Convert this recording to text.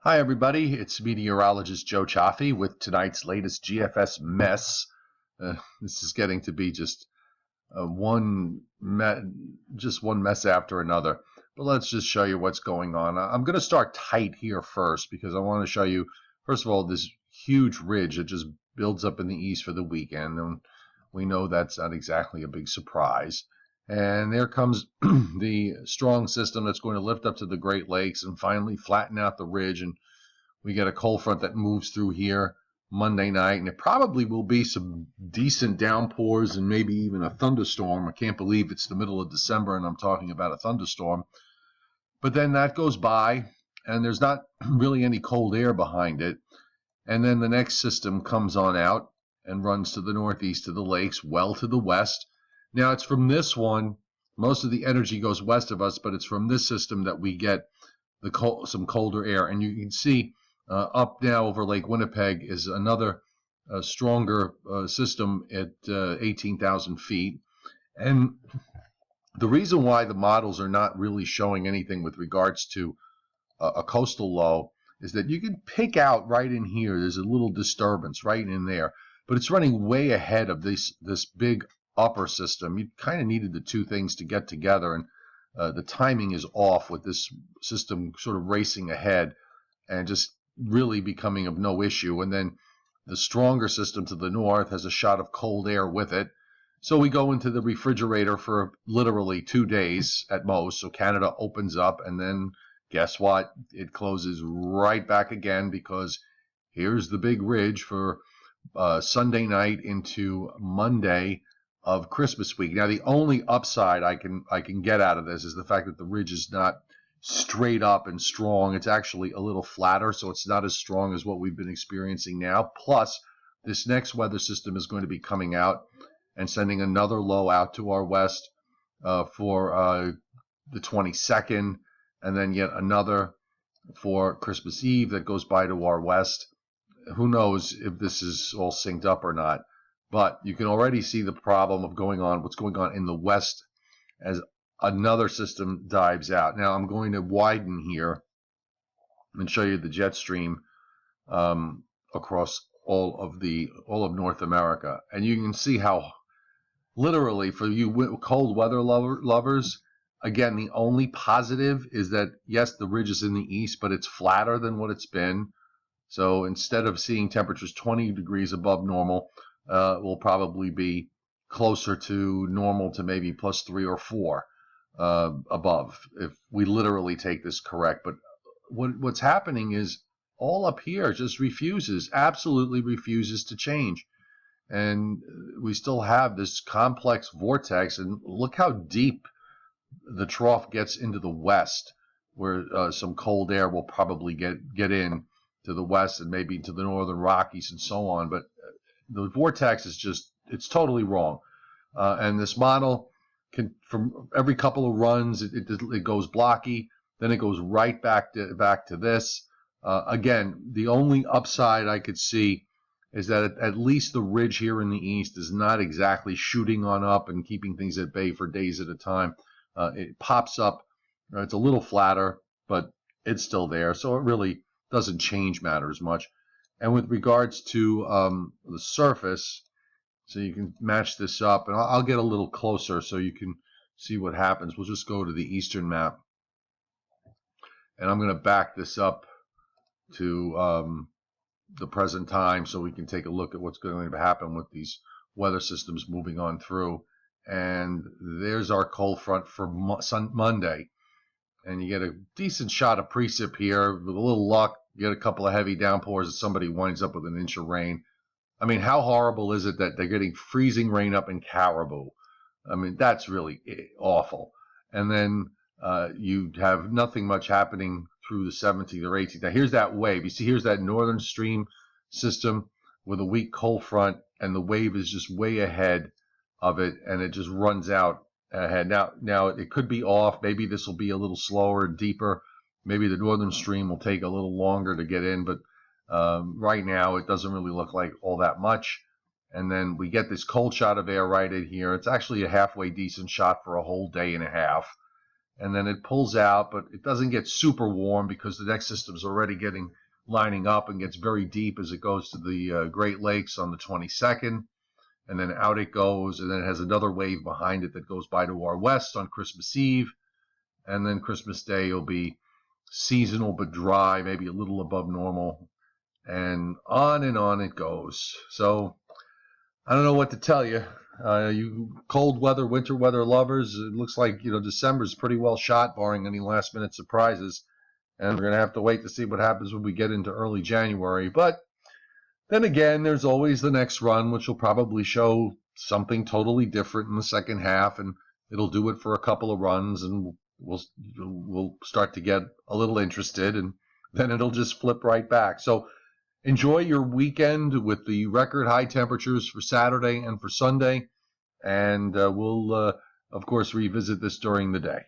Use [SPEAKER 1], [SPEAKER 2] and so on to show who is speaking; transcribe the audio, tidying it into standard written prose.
[SPEAKER 1] Hi, everybody. It's meteorologist Joe Chaffee with tonight's latest GFS mess. This is getting to be just one mess after another. But let's just show you what's going on. I'm going to start tight here first because I want to show you, first of all, this huge ridge that just builds up in the east for the weekend. And we know that's not exactly a big surprise. And there comes the strong system that's going to lift up to the Great Lakes and finally flatten out the ridge. And we get a cold front that moves through here Monday night. And it probably will be some decent downpours and maybe even a thunderstorm. I can't believe it's the middle of December and I'm talking about a thunderstorm. But then that goes by and there's not really any cold air behind it. And then the next system comes on out and runs to the northeast of the lakes, well to the west. Now it's from this one, most of the energy goes west of us, but it's from this system that we get some colder air. And you can see up now over Lake Winnipeg is another stronger system at 18,000 feet. And the reason why the models are not really showing anything with regards to a coastal low is that you can pick out right in here, there's a little disturbance right in there, but it's running way ahead of this big upper system. You kind of needed the two things to get together, and the timing is off with this system sort of racing ahead and just really becoming of no issue. And then the stronger system to the north has a shot of cold air with it. So we go into the refrigerator for literally 2 days at most. So Canada opens up and then guess what? It closes right back again because here's the big ridge for Sunday night into Monday of Christmas week. Now, the only upside I can get out of this is the fact that the ridge is not straight up and strong. It's actually a little flatter, so it's not as strong as what we've been experiencing now. Plus, this next weather system is going to be coming out and sending another low out to our west for the 22nd, and then yet another for Christmas Eve that goes by to our west. Who knows if this is all synced up or not, but you can already see the problem of what's going on in the west as another system dives out. Now I'm going to widen here and show you the jet stream across all of North America, and you can see how literally for you cold weather lovers, again, the only positive is that yes, the ridge is in the east, but it's flatter than what it's been. So instead of seeing temperatures 20 degrees above normal, we'll probably be closer to normal to maybe +3 or 4 above if we literally take this correct. But what's happening is all up here just absolutely refuses to change. And we still have this complex vortex, and look how deep the trough gets into the west, where some cold air will probably get in to the west and maybe to the northern Rockies and so on. But the vortex is it's totally wrong. And this model can, from every couple of runs, it goes blocky, then it goes right back to this. Again, the only upside I could see is that at least the ridge here in the east is not exactly shooting on up and keeping things at bay for days at a time. It pops up. It's a little flatter, but it's still there. So it really doesn't change matters much. And with regards to the surface, so you can match this up, and I'll get a little closer so you can see what happens. We'll just go to the eastern map, and I'm going to back this up to the present time so we can take a look at what's going to happen with these weather systems moving on through. And there's our cold front for Monday. And you get a decent shot of precip here. With a little luck, you get a couple of heavy downpours and somebody winds up with an inch of rain. I mean, how horrible is it that they're getting freezing rain up in Caribou? I mean, that's really awful. And then you have nothing much happening through the 17th or 18th. Now, here's that wave. You see, here's that northern stream system with a weak cold front, and the wave is just way ahead of it, and it just runs out ahead. Now it could be off. Maybe this will be a little slower and deeper. Maybe the northern stream will take a little longer to get in, but right now it doesn't really look like all that much. And then we get this cold shot of air right in here. It's actually a halfway decent shot for a whole day and a half. and then it pulls out, but it doesn't get super warm because the next system's already lining up and gets very deep as it goes to the Great Lakes on the 22nd, and then out it goes, and then it has another wave behind it that goes by to our west on Christmas Eve, and then Christmas Day will be seasonal but dry, maybe a little above normal, and on it goes. So I don't know what to tell you. You cold weather, winter weather lovers, it looks like December's pretty well shot, barring any last minute surprises. And we're going to have to wait to see what happens when we get into early January. But then again, there's always the next run, which will probably show something totally different in the second half, and it'll do it for a couple of runs, and we'll start to get a little interested, and then it'll just flip right back. So enjoy your weekend with the record high temperatures for Saturday and for Sunday, and we'll, of course, revisit this during the day.